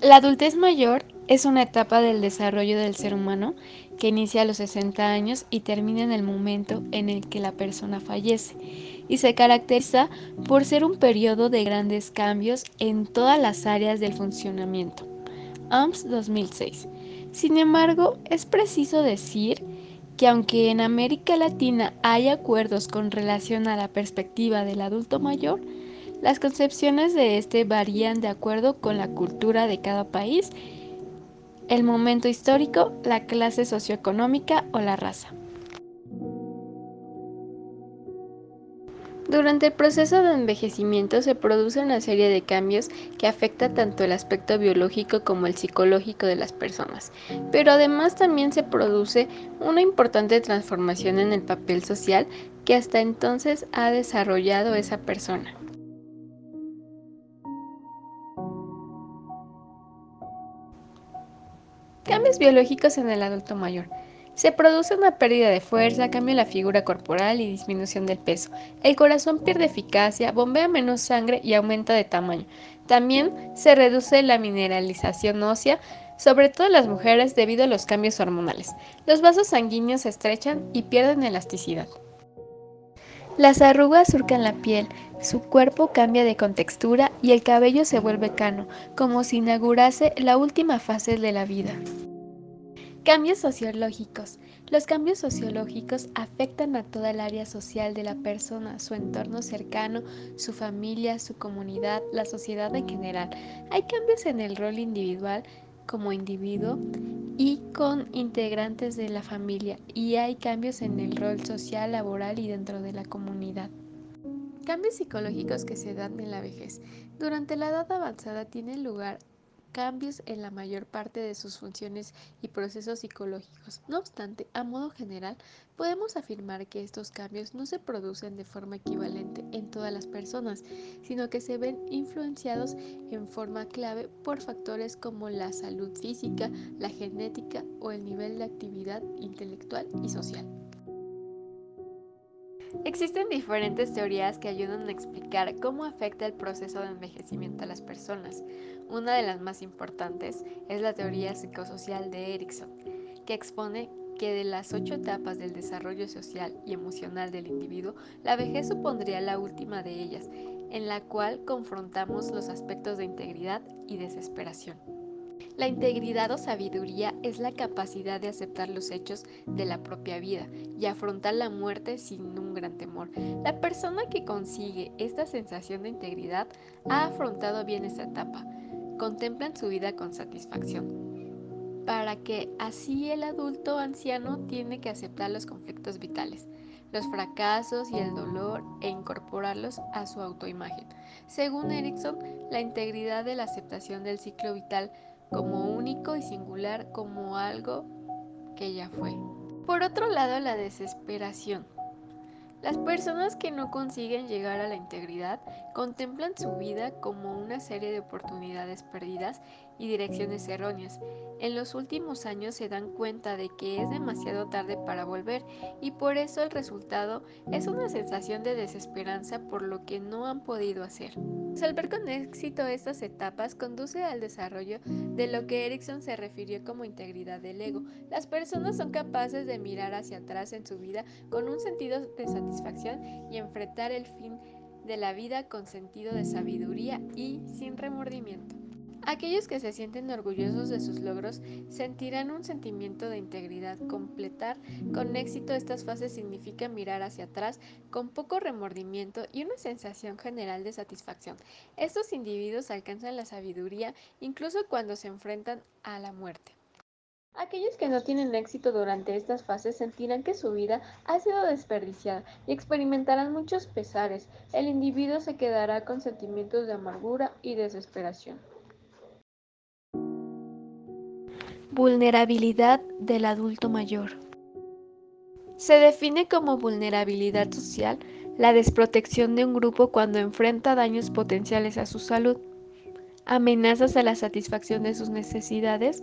La adultez mayor es una etapa del desarrollo del ser humano que inicia a los 60 años y termina en el momento en el que la persona fallece, y se caracteriza por ser un periodo de grandes cambios en todas las áreas del funcionamiento. OMS 2006. Sin embargo, es preciso decir que aunque en América Latina hay acuerdos con relación a la perspectiva del adulto mayor, las concepciones de este varían de acuerdo con la cultura de cada país, el momento histórico, la clase socioeconómica o la raza. Durante el proceso de envejecimiento se produce una serie de cambios que afecta tanto el aspecto biológico como el psicológico de las personas, pero además también se produce una importante transformación en el papel social que hasta entonces ha desarrollado esa persona. Cambios biológicos en el adulto mayor. Se produce una pérdida de fuerza, cambio en la figura corporal y disminución del peso. El corazón pierde eficacia, bombea menos sangre y aumenta de tamaño. También se reduce la mineralización ósea, sobre todo en las mujeres debido a los cambios hormonales. Los vasos sanguíneos se estrechan y pierden elasticidad. Las arrugas surcan la piel, su cuerpo cambia de contextura y el cabello se vuelve cano, como si inaugurase la última fase de la vida. Cambios sociológicos. Los cambios sociológicos afectan a toda el área social de la persona, su entorno cercano, su familia, su comunidad, la sociedad en general. Hay cambios en el rol individual como individuo y con integrantes de la familia, y hay cambios en el rol social, laboral y dentro de la comunidad. Cambios psicológicos que se dan en la vejez. Durante la edad avanzada tienen lugar cambios en la mayor parte de sus funciones y procesos psicológicos. No obstante, a modo general, podemos afirmar que estos cambios no se producen de forma equivalente en todas las personas, sino que se ven influenciados en forma clave por factores como la salud física, la genética o el nivel de actividad intelectual y social. Existen diferentes teorías que ayudan a explicar cómo afecta el proceso de envejecimiento a las personas. Una de las más importantes es la teoría psicosocial de Erikson, que expone que de las 8 etapas del desarrollo social y emocional del individuo, la vejez supondría la última de ellas, en la cual confrontamos los aspectos de integridad y desesperación. La integridad o sabiduría es la capacidad de aceptar los hechos de la propia vida y afrontar la muerte sin un gran temor. La persona que consigue esta sensación de integridad ha afrontado bien esta etapa. Contemplan su vida con satisfacción, para que así el adulto anciano tiene que aceptar los conflictos vitales, los fracasos y el dolor e incorporarlos a su autoimagen. Según Erikson, la integridad de la aceptación del ciclo vital como único y singular, como algo que ya fue. Por otro lado, la desesperación. Las personas que no consiguen llegar a la integridad contemplan su vida como una serie de oportunidades perdidas y direcciones erróneas. En los últimos años se dan cuenta de que es demasiado tarde para volver, y por eso el resultado es una sensación de desesperanza por lo que no han podido hacer. Resolver con éxito estas etapas conduce al desarrollo de lo que Erikson se refirió como integridad del ego. Las personas son capaces de mirar hacia atrás en su vida con un sentido de satisfacción y enfrentar el fin de la vida con sentido de sabiduría y sin remordimiento. Aquellos que se sienten orgullosos de sus logros sentirán un sentimiento de integridad. Completar con éxito estas fases significa mirar hacia atrás con poco remordimiento y una sensación general de satisfacción. Estos individuos alcanzan la sabiduría incluso cuando se enfrentan a la muerte. Aquellos que no tienen éxito durante estas fases sentirán que su vida ha sido desperdiciada y experimentarán muchos pesares. El individuo se quedará con sentimientos de amargura y desesperación. Vulnerabilidad del adulto mayor. Se define como vulnerabilidad social la desprotección de un grupo cuando enfrenta daños potenciales a su salud, amenazas a la satisfacción de sus necesidades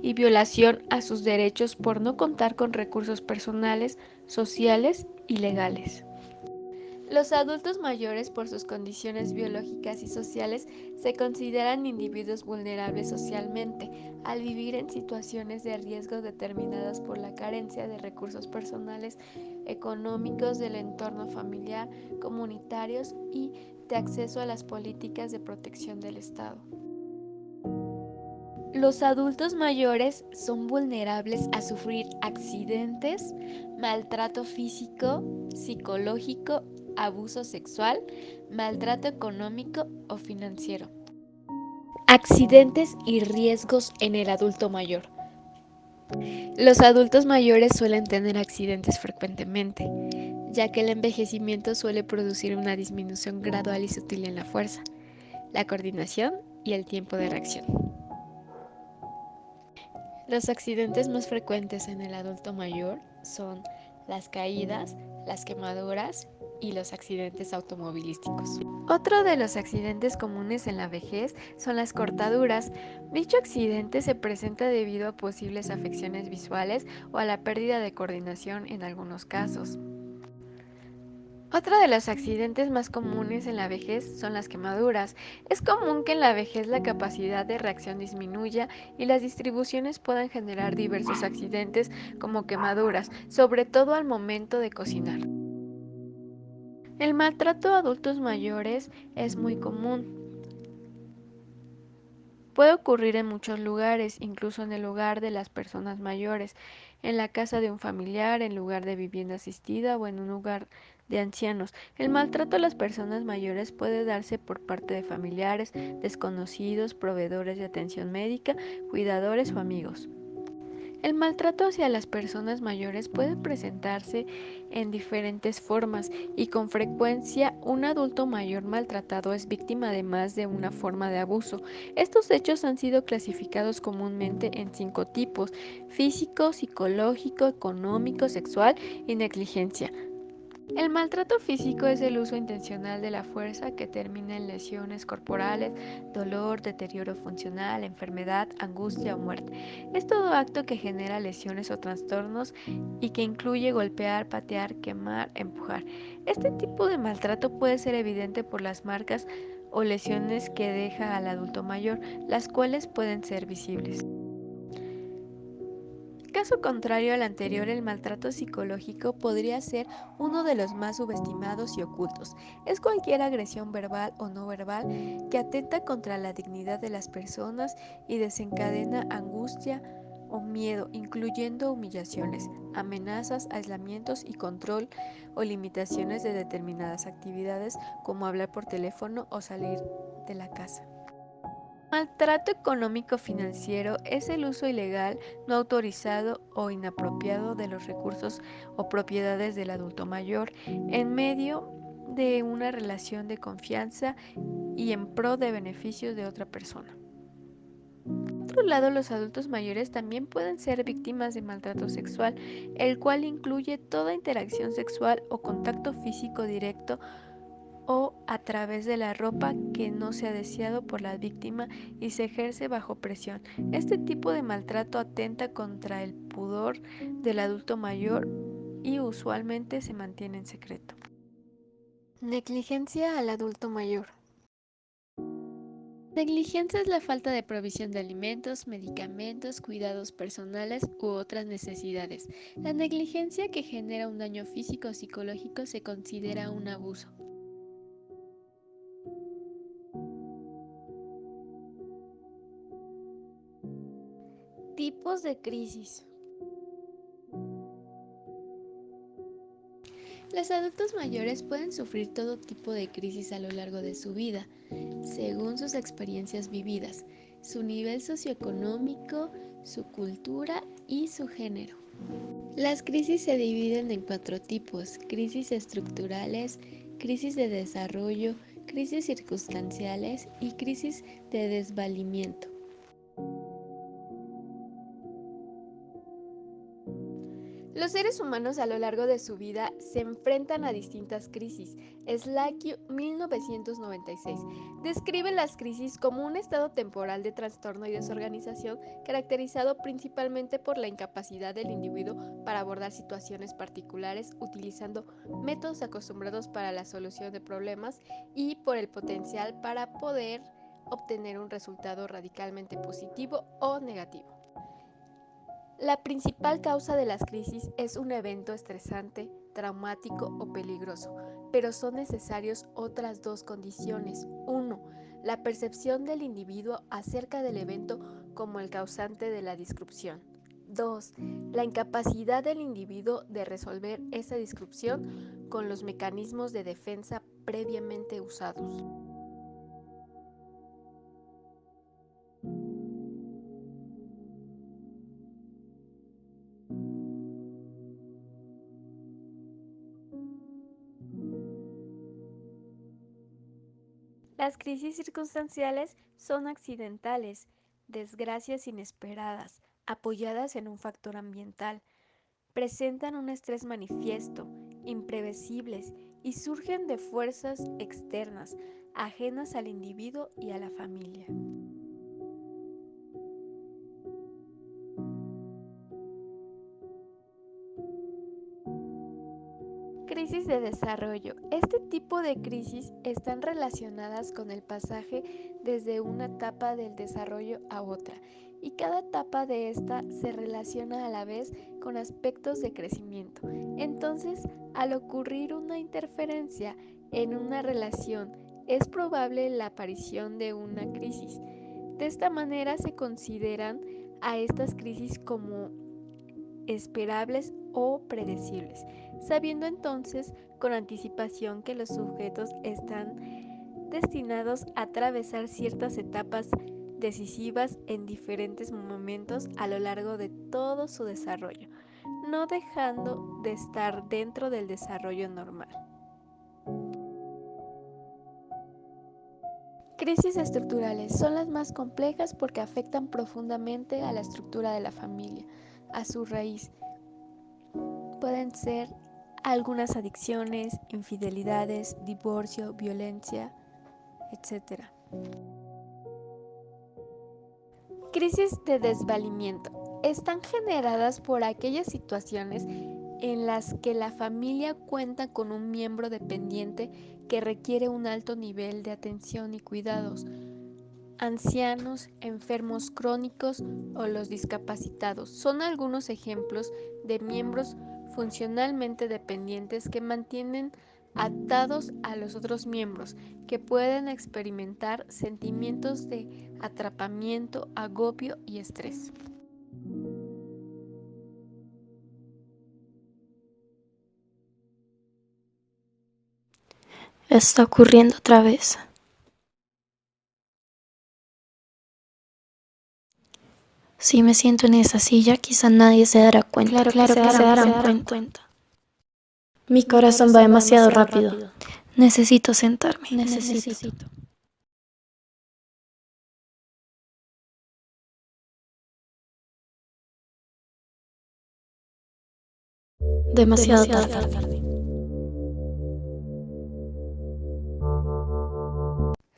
y violación a sus derechos por no contar con recursos personales, sociales y legales. Los adultos mayores, por sus condiciones biológicas y sociales, se consideran individuos vulnerables socialmente, al vivir en situaciones de riesgo determinadas por la carencia de recursos personales, económicos, del entorno familiar, comunitarios y de acceso a las políticas de protección del Estado. Los adultos mayores son vulnerables a sufrir accidentes, maltrato físico, psicológico, abuso sexual, maltrato económico o financiero. Accidentes y riesgos en el adulto mayor. Los adultos mayores suelen tener accidentes frecuentemente, ya que el envejecimiento suele producir una disminución gradual y sutil en la fuerza, la coordinación y el tiempo de reacción. Los accidentes más frecuentes en el adulto mayor son las caídas, las quemaduras y los accidentes automovilísticos. Otro de los accidentes comunes en la vejez son las cortaduras. Dicho accidente se presenta debido a posibles afecciones visuales o a la pérdida de coordinación en algunos casos. Otro de los accidentes más comunes en la vejez son las quemaduras. Es común que en la vejez la capacidad de reacción disminuya y las distribuciones puedan generar diversos accidentes como quemaduras, sobre todo al momento de cocinar. El maltrato a adultos mayores es muy común. Puede ocurrir en muchos lugares, incluso en el hogar de las personas mayores, en la casa de un familiar, en lugar de vivienda asistida o en un hogar de ancianos. El maltrato a las personas mayores puede darse por parte de familiares, desconocidos, proveedores de atención médica, cuidadores o amigos. El maltrato hacia las personas mayores puede presentarse en diferentes formas y con frecuencia un adulto mayor maltratado es víctima de más de una forma de abuso. Estos hechos han sido clasificados comúnmente en 5 tipos: físico, psicológico, económico, sexual y negligencia. El maltrato físico es el uso intencional de la fuerza que termina en lesiones corporales, dolor, deterioro funcional, enfermedad, angustia o muerte. Es todo acto que genera lesiones o trastornos y que incluye golpear, patear, quemar, empujar. Este tipo de maltrato puede ser evidente por las marcas o lesiones que deja al adulto mayor, las cuales pueden ser visibles. Caso contrario al anterior, el maltrato psicológico podría ser uno de los más subestimados y ocultos. Es cualquier agresión verbal o no verbal que atenta contra la dignidad de las personas y desencadena angustia o miedo, incluyendo humillaciones, amenazas, aislamientos y control o limitaciones de determinadas actividades como hablar por teléfono o salir de la casa. Maltrato económico financiero es el uso ilegal, no autorizado o inapropiado de los recursos o propiedades del adulto mayor en medio de una relación de confianza y en pro de beneficios de otra persona. Por otro lado, los adultos mayores también pueden ser víctimas de maltrato sexual, el cual incluye toda interacción sexual o contacto físico directo o a través de la ropa que no sea deseado por la víctima y se ejerce bajo presión. Este tipo de maltrato atenta contra el pudor del adulto mayor y usualmente se mantiene en secreto. Negligencia al adulto mayor. Negligencia es la falta de provisión de alimentos, medicamentos, cuidados personales u otras necesidades. La negligencia que genera un daño físico o psicológico se considera un abuso. Tipos de crisis. Los adultos mayores pueden sufrir todo tipo de crisis a lo largo de su vida, según sus experiencias vividas, su nivel socioeconómico, su cultura y su género. Las crisis se dividen en 4 tipos: crisis estructurales, crisis de desarrollo, crisis circunstanciales y crisis de desvalimiento. Los seres humanos a lo largo de su vida se enfrentan a distintas crisis. Slack 1996 describe las crisis como un estado temporal de trastorno y desorganización caracterizado principalmente por la incapacidad del individuo para abordar situaciones particulares utilizando métodos acostumbrados para la solución de problemas y por el potencial para poder obtener un resultado radicalmente positivo o negativo. La principal causa de las crisis es un evento estresante, traumático o peligroso, pero son necesarios otras dos condiciones. 1. La percepción del individuo acerca del evento como el causante de la disrupción. 2. La incapacidad del individuo de resolver esa disrupción con los mecanismos de defensa previamente usados. Las crisis circunstanciales son accidentales, desgracias inesperadas, apoyadas en un factor ambiental, presentan un estrés manifiesto, imprevisibles y surgen de fuerzas externas, ajenas al individuo y a la familia. Crisis de desarrollo. Este tipo de crisis están relacionadas con el pasaje desde una etapa del desarrollo a otra, y cada etapa de esta se relaciona a la vez con aspectos de crecimiento. Entonces, al ocurrir una interferencia en una relación, es probable la aparición de una crisis. De esta manera se consideran a estas crisis como esperables o predecibles, sabiendo entonces con anticipación que los sujetos están destinados a atravesar ciertas etapas decisivas en diferentes momentos a lo largo de todo su desarrollo, no dejando de estar dentro del desarrollo normal. Crisis estructurales son las más complejas porque afectan profundamente a la estructura de la familia, a su raíz. Pueden ser algunas adicciones, infidelidades, divorcio, violencia, etcétera. Crisis de desvalimiento. Están generadas por aquellas situaciones en las que la familia cuenta con un miembro dependiente que requiere un alto nivel de atención y cuidados. Ancianos, enfermos crónicos o los discapacitados son algunos ejemplos de miembros funcionalmente dependientes que mantienen atados a los otros miembros, que pueden experimentar sentimientos de atrapamiento, agobio y estrés. Está ocurriendo otra vez. Si me siento en esa silla, quizá nadie se dará cuenta. Claro que se darán cuenta. Mi corazón va demasiado rápido. Necesito sentarme. Necesito. Demasiado tarde.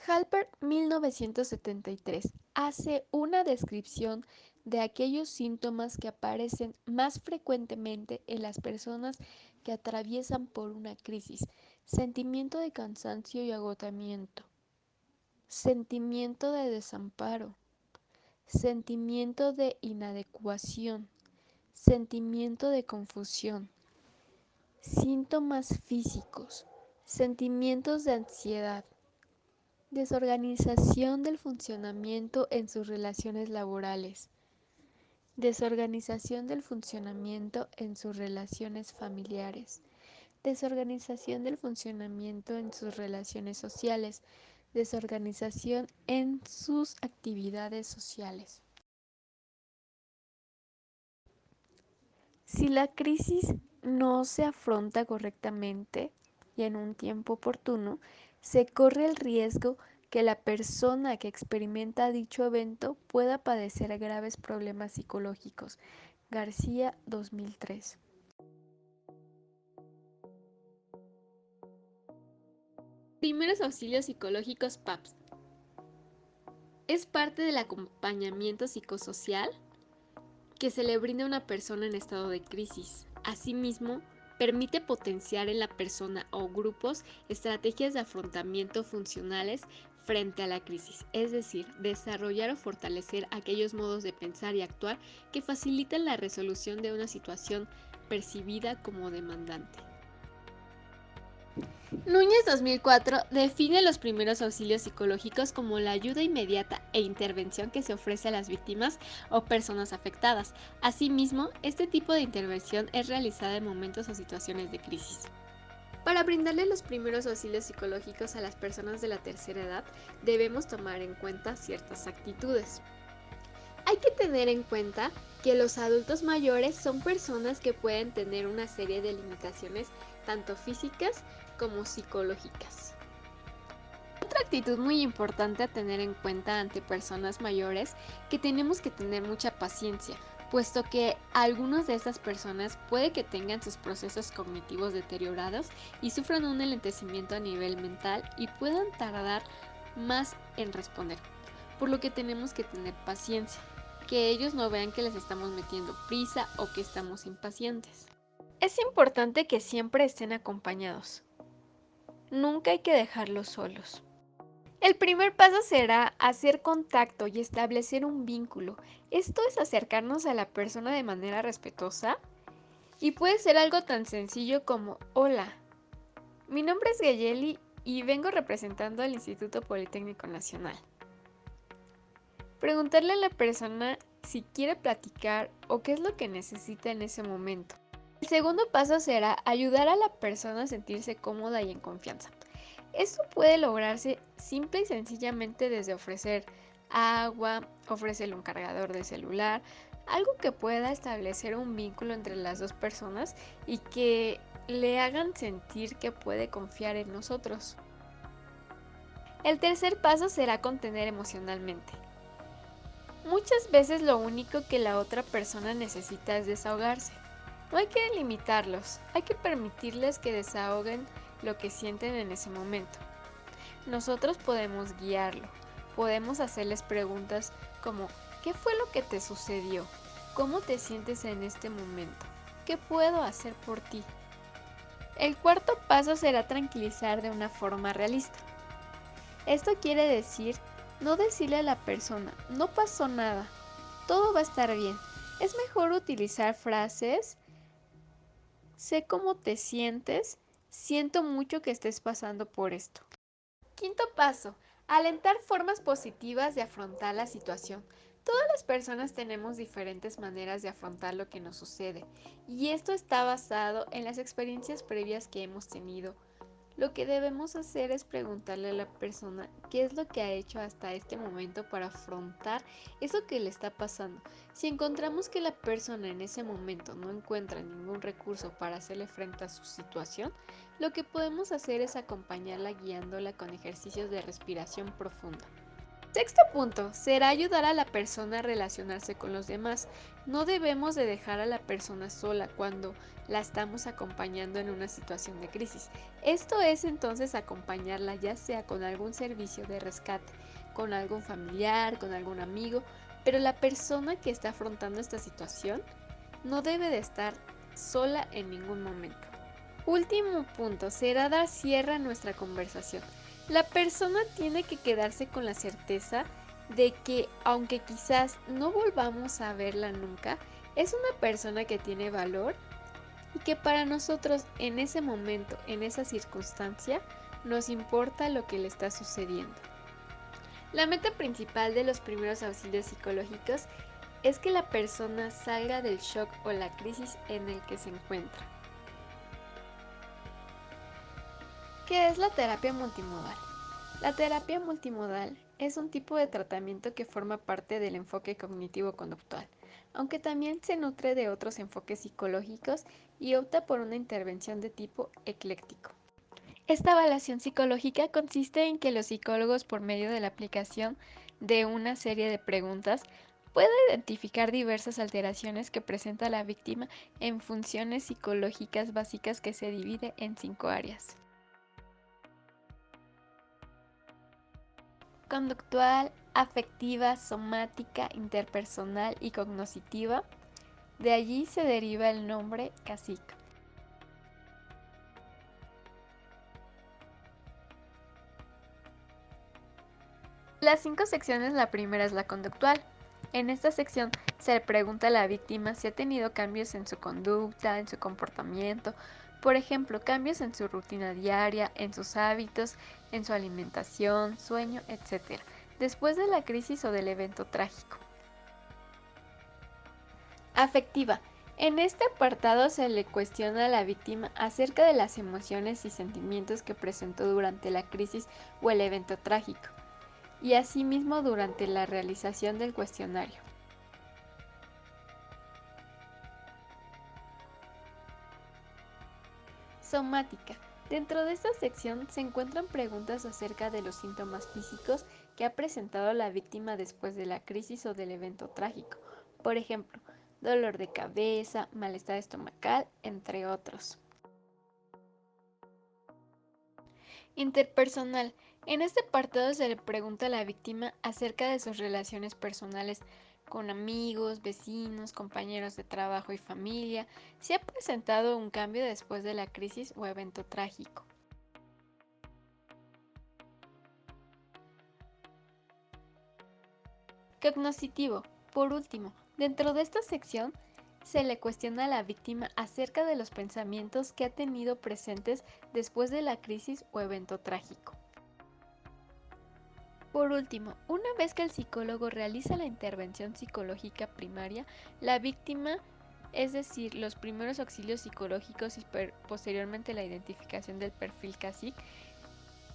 Halpert 1973 hace una descripción de aquellos síntomas que aparecen más frecuentemente en las personas que atraviesan por una crisis: sentimiento de cansancio y agotamiento, sentimiento de desamparo, sentimiento de inadecuación, sentimiento de confusión, síntomas físicos, sentimientos de ansiedad, desorganización del funcionamiento en sus relaciones laborales, desorganización del funcionamiento en sus relaciones familiares, desorganización del funcionamiento en sus relaciones sociales, desorganización en sus actividades sociales. Si la crisis no se afronta correctamente y en un tiempo oportuno, se corre el riesgo que la persona que experimenta dicho evento pueda padecer graves problemas psicológicos. García, 2003. primeros auxilios psicológicos PAPS. Es parte del acompañamiento psicosocial que se le brinda a una persona en estado de crisis. Asimismo, permite potenciar en la persona o grupos estrategias de afrontamiento funcionales frente a la crisis, es decir, desarrollar o fortalecer aquellos modos de pensar y actuar que facilitan la resolución de una situación percibida como demandante. Núñez 2004 define los primeros auxilios psicológicos como la ayuda inmediata e intervención que se ofrece a las víctimas o personas afectadas. Asimismo, este tipo de intervención es realizada en momentos o situaciones de crisis. Para brindarle los primeros auxilios psicológicos a las personas de la tercera edad, debemos tomar en cuenta ciertas actitudes. Hay que tener en cuenta que los adultos mayores son personas que pueden tener una serie de limitaciones tanto físicas como psicológicas. Otra actitud muy importante a tener en cuenta ante personas mayores que tenemos que tener mucha paciencia, puesto que algunas de estas personas puede que tengan sus procesos cognitivos deteriorados y sufran un enlentecimiento a nivel mental y puedan tardar más en responder, por lo que tenemos que tener paciencia, que ellos no vean que les estamos metiendo prisa o que estamos impacientes. Es importante que siempre estén acompañados. Nunca hay que dejarlos solos. El primer paso será hacer contacto y establecer un vínculo. Esto es acercarnos a la persona de manera respetuosa y puede ser algo tan sencillo como: hola, mi nombre es Gayeli y vengo representando al Instituto Politécnico Nacional. Preguntarle a la persona si quiere platicar o qué es lo que necesita en ese momento. El segundo paso será ayudar a la persona a sentirse cómoda y en confianza. Esto puede lograrse simple y sencillamente desde ofrecer agua, ofrecerle un cargador de celular, algo que pueda establecer un vínculo entre las dos personas y que le hagan sentir que puede confiar en nosotros. El tercer paso será contener emocionalmente. Muchas veces lo único que la otra persona necesita es desahogarse. No hay que limitarlos, hay que permitirles que desahoguen lo que sienten en ese momento. Nosotros podemos guiarlo, podemos hacerles preguntas como: ¿qué fue lo que te sucedió? ¿Cómo te sientes en este momento? ¿Qué puedo hacer por ti? El cuarto paso será tranquilizar de una forma realista. Esto quiere decir no decirle a la persona: no pasó nada, todo va a estar bien. Es mejor utilizar frases: sé cómo te sientes, siento mucho que estés pasando por esto. Quinto paso: alentar formas positivas de afrontar la situación. Todas las personas tenemos diferentes maneras de afrontar lo que nos sucede, y esto está basado en las experiencias previas que hemos tenido. Lo que debemos hacer es preguntarle a la persona qué es lo que ha hecho hasta este momento para afrontar eso que le está pasando. Si encontramos que la persona en ese momento no encuentra ningún recurso para hacerle frente a su situación, lo que podemos hacer es acompañarla guiándola con ejercicios de respiración profunda. Sexto punto, será ayudar a la persona a relacionarse con los demás. No debemos de dejar a la persona sola cuando la estamos acompañando en una situación de crisis. Esto es entonces acompañarla ya sea con algún servicio de rescate, con algún familiar, con algún amigo, pero la persona que está afrontando esta situación no debe de estar sola en ningún momento. Último punto, será dar cierre a nuestra conversación. La persona tiene que quedarse con la certeza de que, aunque quizás no volvamos a verla nunca, es una persona que tiene valor y que para nosotros en ese momento, en esa circunstancia, nos importa lo que le está sucediendo. La meta principal de los primeros auxilios psicológicos es que la persona salga del shock o la crisis en el que se encuentra. ¿Qué es la terapia multimodal? La terapia multimodal es un tipo de tratamiento que forma parte del enfoque cognitivo-conductual, aunque también se nutre de otros enfoques psicológicos y opta por una intervención de tipo ecléctico. Esta evaluación psicológica consiste en que los psicólogos, por medio de la aplicación de una serie de preguntas, pueden identificar diversas alteraciones que presenta la víctima en funciones psicológicas básicas que se divide en 5 áreas. conductual, afectiva, somática, interpersonal y cognoscitiva. De allí se deriva el nombre cacique. Las 5 secciones, la primera es la conductual. En esta sección se le pregunta a la víctima si ha tenido cambios en su conducta, en su comportamiento, por ejemplo, cambios en su rutina diaria, en sus hábitos, en su alimentación, sueño, etc., después de la crisis o del evento trágico. Afectiva. En este apartado se le cuestiona a la víctima acerca de las emociones y sentimientos que presentó durante la crisis o el evento trágico, y asimismo durante la realización del cuestionario. Somática. Dentro de esta sección se encuentran preguntas acerca de los síntomas físicos que ha presentado la víctima después de la crisis o del evento trágico. Por ejemplo, dolor de cabeza, malestar estomacal, entre otros. Interpersonal. En este apartado se le pregunta a la víctima acerca de sus relaciones personales con amigos, vecinos, compañeros de trabajo y familia, si ha presentado un cambio después de la crisis o evento trágico. Cognoscitivo. Por último, dentro de esta sección se le cuestiona a la víctima acerca de los pensamientos que ha tenido presentes después de la crisis o evento trágico. Por último, una vez que el psicólogo realiza la intervención psicológica primaria, la víctima, es decir, los primeros auxilios psicológicos y posteriormente la identificación del perfil cacique,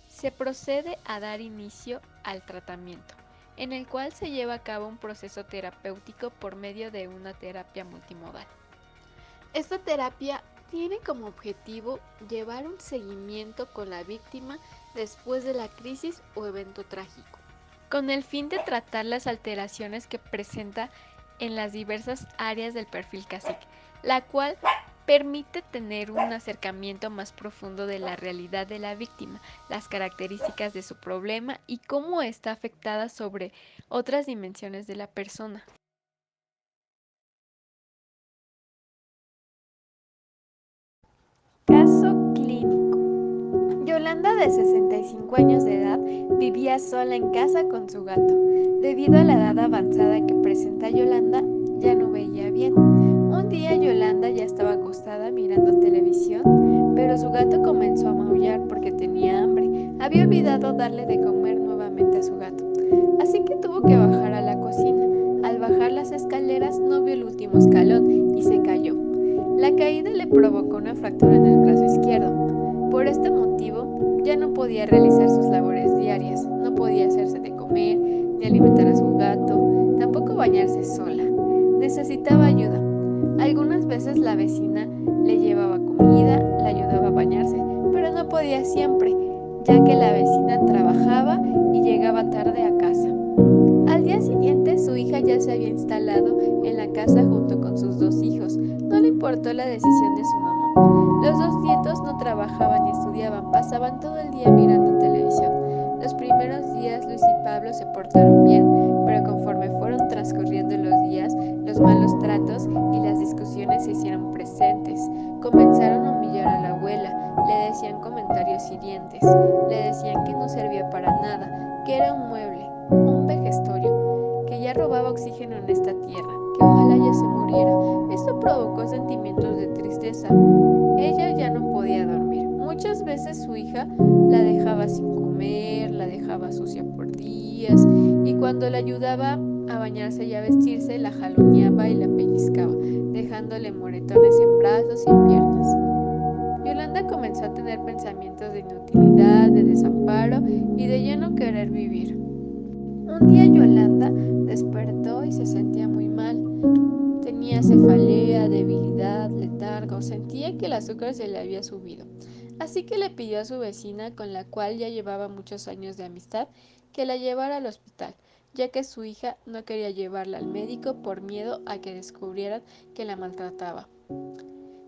se procede a dar inicio al tratamiento, en el cual se lleva a cabo un proceso terapéutico por medio de una terapia multimodal. Esta terapia tiene como objetivo llevar un seguimiento con la víctima después de la crisis o evento trágico, con el fin de tratar las alteraciones que presenta en las diversas áreas del perfil cacique, la cual permite tener un acercamiento más profundo de la realidad de la víctima, las características de su problema y cómo está afectada sobre otras dimensiones de la persona. Caso clínico. Yolanda, de 65 años de edad, vivía sola en casa con su gato. Debido a la edad avanzada que presenta Yolanda, ya no veía bien. Un día Yolanda ya estaba acostada mirando televisión, pero su gato comenzó a maullar porque tenía hambre. Había olvidado darle de comer nuevamente a su gato, así que tuvo que bajar a la cocina. Al bajar las escaleras no vio el último escalón y se cayó. La caída le provocó una fractura en el brazo izquierdo. Por este motivo, ya no podía realizar sus labores diarias, no podía hacerse de comer, ni alimentar a su gato, tampoco bañarse sola. Necesitaba ayuda. Algunas veces la vecina le llevaba comida, la ayudaba a bañarse, pero no podía siempre, ya que la vecina trabajaba y llegaba tarde a casa. Al día siguiente, su hija ya se había instalado en la casa junto con sus 2 hijos. No le importó la decisión de su mamá. Los 2 nietos no trabajaban ni estudiaban, pasaban todo el día mirando televisión. Los primeros días Luis y Pablo se portaron bien, pero conforme fueron transcurriendo los días, los malos tratos y las discusiones se hicieron presentes. Comenzaron a humillar a la abuela, le decían comentarios hirientes, le decían que no servía para nada, que era un mueble, un vejestorio, que ya robaba oxígeno en esta tierra, que ojalá ya se muriera. Esto provocó sentimientos de tristeza. Ella ya no podía dormir. Muchas veces su hija la dejaba sin comer, la dejaba sucia por días, y cuando la ayudaba a bañarse y a vestirse, la jaloneaba y la pellizcaba, dejándole moretones en brazos y en piernas. Yolanda comenzó a tener pensamientos de inutilidad, de desamparo y de ya no querer vivir. Un día Yolanda despertó y se sentía muy mal. Tenía cefalea, debilidad, letargo, sentía que el azúcar se le había subido. Así que le pidió a su vecina, con la cual ya llevaba muchos años de amistad, que la llevara al hospital, ya que su hija no quería llevarla al médico por miedo a que descubrieran que la maltrataba.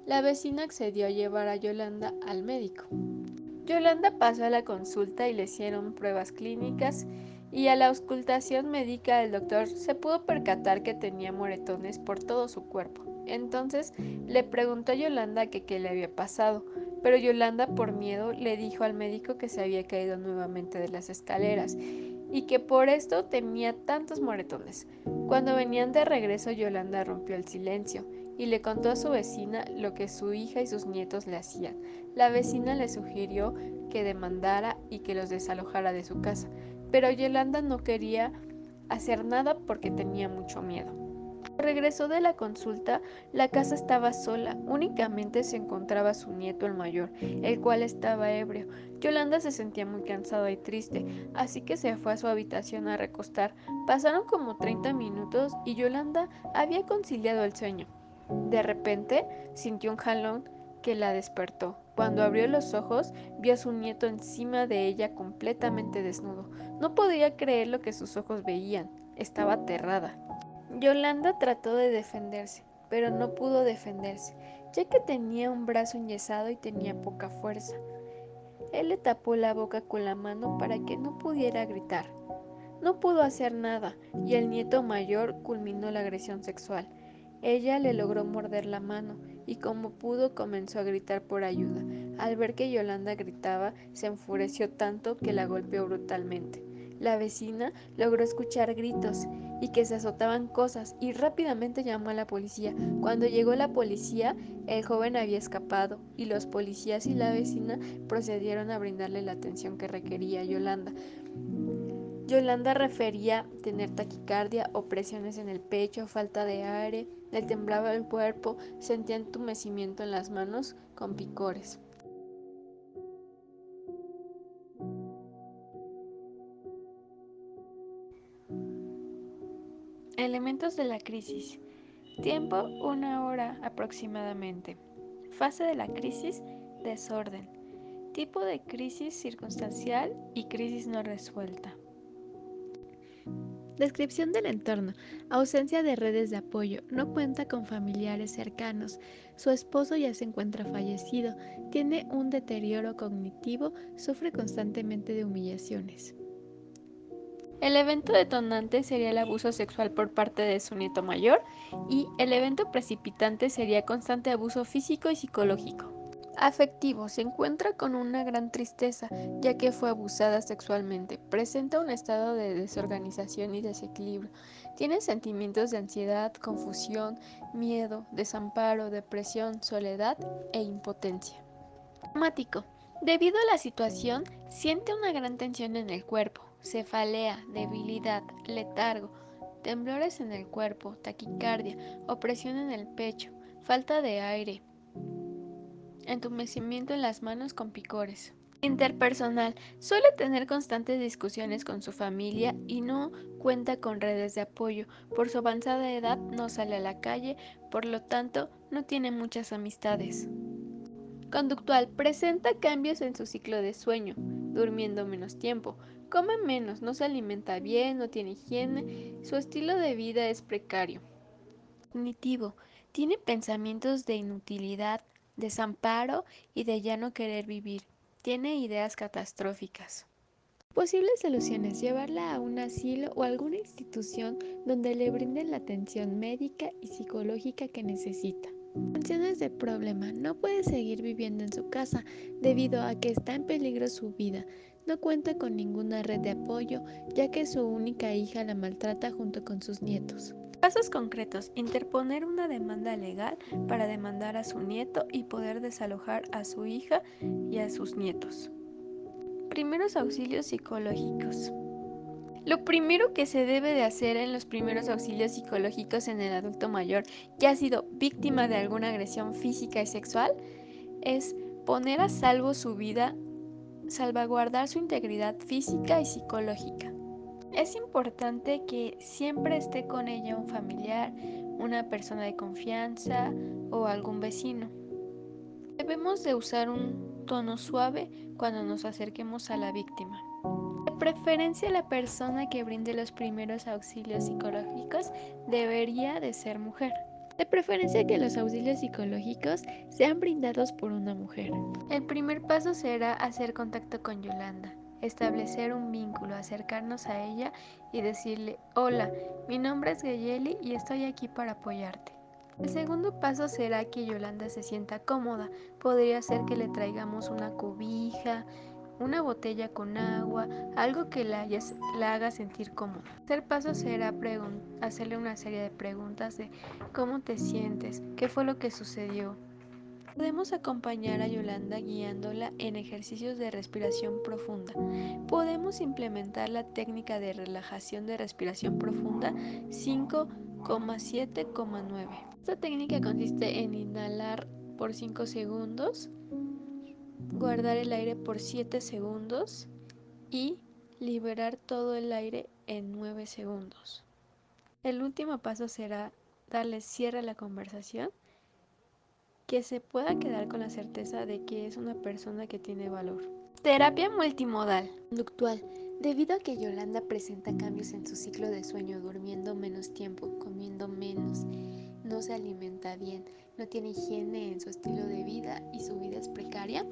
La vecina accedió a llevar a Yolanda al médico. Yolanda pasó a la consulta y le hicieron pruebas clínicas y a la auscultación médica el doctor se pudo percatar que tenía moretones por todo su cuerpo. Entonces le preguntó a Yolanda que qué le había pasado, pero Yolanda por miedo le dijo al médico que se había caído nuevamente de las escaleras y que por esto tenía tantos moretones. Cuando venían de regreso, Yolanda rompió el silencio y le contó a su vecina lo que su hija y sus nietos le hacían. La vecina le sugirió que demandara y que los desalojara de su casa, pero Yolanda no quería hacer nada porque tenía mucho miedo. Cuando regresó de la consulta, la casa estaba sola, únicamente se encontraba su nieto el mayor, el cual estaba ebrio. Yolanda se sentía muy cansada y triste, así que se fue a su habitación a recostar. Pasaron como 30 minutos y Yolanda había conciliado el sueño. De repente sintió un jalón que la despertó. Cuando abrió los ojos, vio a su nieto encima de ella completamente desnudo. No podía creer lo que sus ojos veían. Estaba aterrada. Yolanda trató de defenderse, pero no pudo defenderse, ya que tenía un brazo enyesado y tenía poca fuerza. Él le tapó la boca con la mano para que no pudiera gritar. No pudo hacer nada y el nieto mayor culminó la agresión sexual. Ella le logró morder la mano y como pudo comenzó a gritar por ayuda. Al ver que Yolanda gritaba, se enfureció tanto que la golpeó brutalmente. La vecina logró escuchar gritos y que se azotaban cosas y rápidamente llamó a la policía. Cuando llegó la policía, el joven había escapado y los policías y la vecina procedieron a brindarle la atención que requería Yolanda. Yolanda refería tener taquicardia, opresiones en el pecho, falta de aire, le temblaba el cuerpo, sentía entumecimiento en las manos con picores. Elementos de la crisis. Tiempo, 1 hora aproximadamente. Fase de la crisis, desorden. Tipo de crisis circunstancial y crisis no resuelta. Descripción del entorno. Ausencia de redes de apoyo. No cuenta con familiares cercanos. Su esposo ya se encuentra fallecido. Tiene un deterioro cognitivo. Sufre constantemente de humillaciones. El evento detonante sería el abuso sexual por parte de su nieto mayor y el evento precipitante sería constante abuso físico y psicológico. Afectivo, se encuentra con una gran tristeza, ya que fue abusada sexualmente. Presenta un estado de desorganización y desequilibrio. Tiene sentimientos de ansiedad, confusión, miedo, desamparo, depresión, soledad e impotencia. Somático. Debido a la situación, siente una gran tensión en el cuerpo, cefalea, debilidad, letargo, temblores en el cuerpo, taquicardia, opresión en el pecho, falta de aire, entumecimiento en las manos con picores. Interpersonal. Suele tener constantes discusiones con su familia y no cuenta con redes de apoyo. Por su avanzada edad no sale a la calle, por lo tanto no tiene muchas amistades. Conductual. Presenta cambios en su ciclo de sueño, durmiendo menos tiempo, come menos, no se alimenta bien, no tiene higiene, su estilo de vida es precario. Cognitivo. Tiene pensamientos de inutilidad, desamparo y de ya no querer vivir. Tiene ideas catastróficas. Posibles soluciones: llevarla a un asilo o alguna institución donde le brinden la atención médica y psicológica que necesita. Menciones del problema: no puede seguir viviendo en su casa debido a que está en peligro su vida. No cuenta con ninguna red de apoyo, ya que su única hija la maltrata junto con sus nietos. Casos concretos: interponer una demanda legal para demandar a su nieto y poder desalojar a su hija y a sus nietos. Primeros auxilios psicológicos. Lo primero que se debe de hacer en los primeros auxilios psicológicos en el adulto mayor que ha sido víctima de alguna agresión física y sexual es poner a salvo su vida, salvaguardar su integridad física y psicológica. Es importante que siempre esté con ella un familiar, una persona de confianza o algún vecino. Debemos de usar un tono suave cuando nos acerquemos a la víctima. De preferencia, la persona que brinde los primeros auxilios psicológicos debería de ser mujer. De preferencia que los auxilios psicológicos sean brindados por una mujer. El primer paso será hacer contacto con Yolanda. establecer un vínculo, acercarnos a ella y decirle: hola, mi nombre es Gayeli y estoy aquí para apoyarte. El segundo paso será que Yolanda se sienta cómoda. Podría ser que le traigamos una cobija, una botella con agua, algo que la haga sentir cómoda. El tercer paso será hacerle una serie de preguntas de cómo te sientes, qué fue lo que sucedió. Podemos acompañar a Yolanda guiándola en ejercicios de respiración profunda. Podemos implementar la técnica de relajación de respiración profunda 5,7,9. Esta técnica consiste en inhalar por 5 segundos, guardar el aire por 7 segundos y liberar todo el aire en 9 segundos. El último paso será darle cierre a la conversación, que se pueda quedar con la certeza de que es una persona que tiene valor. Terapia multimodal. Conductual. Debido a que Yolanda presenta cambios en su ciclo de sueño, durmiendo menos tiempo, comiendo menos, no se alimenta bien, no tiene higiene en su estilo de vida y su vida es precaria,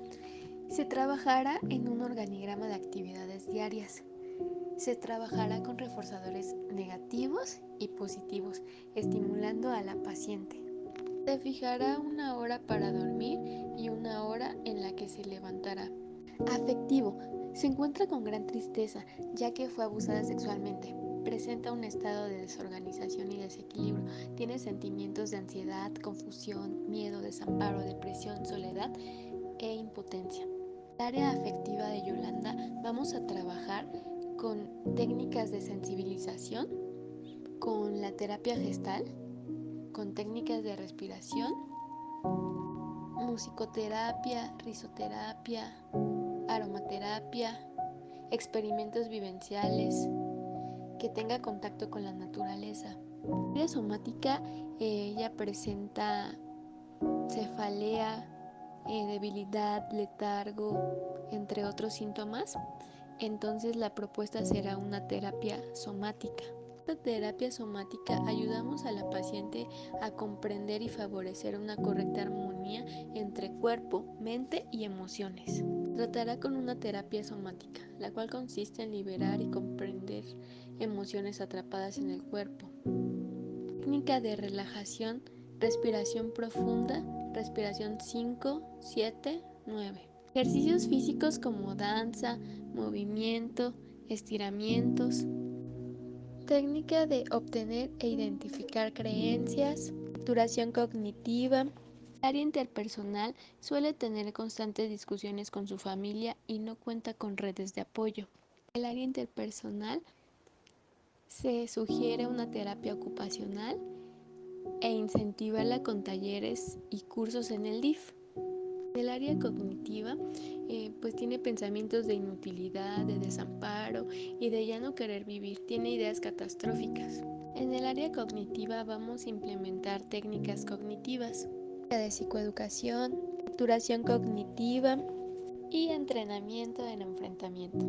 se trabajará en un organigrama de actividades diarias. Se trabajará con reforzadores negativos y positivos, estimulando a la paciente. Se fijará una hora para dormir y una hora en la que se levantará. Afectivo. Se encuentra con gran tristeza, ya que fue abusada sexualmente. Presenta un estado de desorganización y desequilibrio. Tiene sentimientos de ansiedad, confusión, miedo, desamparo, depresión, soledad e impotencia. En el área afectiva de Yolanda vamos a trabajar con técnicas de sensibilización, con la terapia gestal, con técnicas de respiración, musicoterapia, risoterapia, aromaterapia, experimentos vivenciales, que tenga contacto con la naturaleza. En la área somática, ella presenta cefalea, debilidad, letargo, entre otros síntomas. Entonces la propuesta será una terapia somática. Esta terapia somática ayudamos a la paciente a comprender y favorecer una correcta armonía entre cuerpo, mente y emociones. Tratará con una terapia somática, la cual consiste en liberar y comprender emociones atrapadas en el cuerpo. Técnica de relajación, respiración profunda, respiración 5-7-9. Ejercicios físicos como danza, movimiento, estiramientos. Técnica de obtener e identificar creencias. Estructuración cognitiva. El área interpersonal suele tener constantes discusiones con su familia y no cuenta con redes de apoyo. En el área interpersonal se sugiere una terapia ocupacional e incentivarla con talleres y cursos en el DIF. En el área cognitiva, pues tiene pensamientos de inutilidad, de desamparo y de ya no querer vivir, tiene ideas catastróficas. En el área cognitiva vamos a implementar técnicas cognitivas, de psicoeducación, estructuración cognitiva y entrenamiento en enfrentamiento.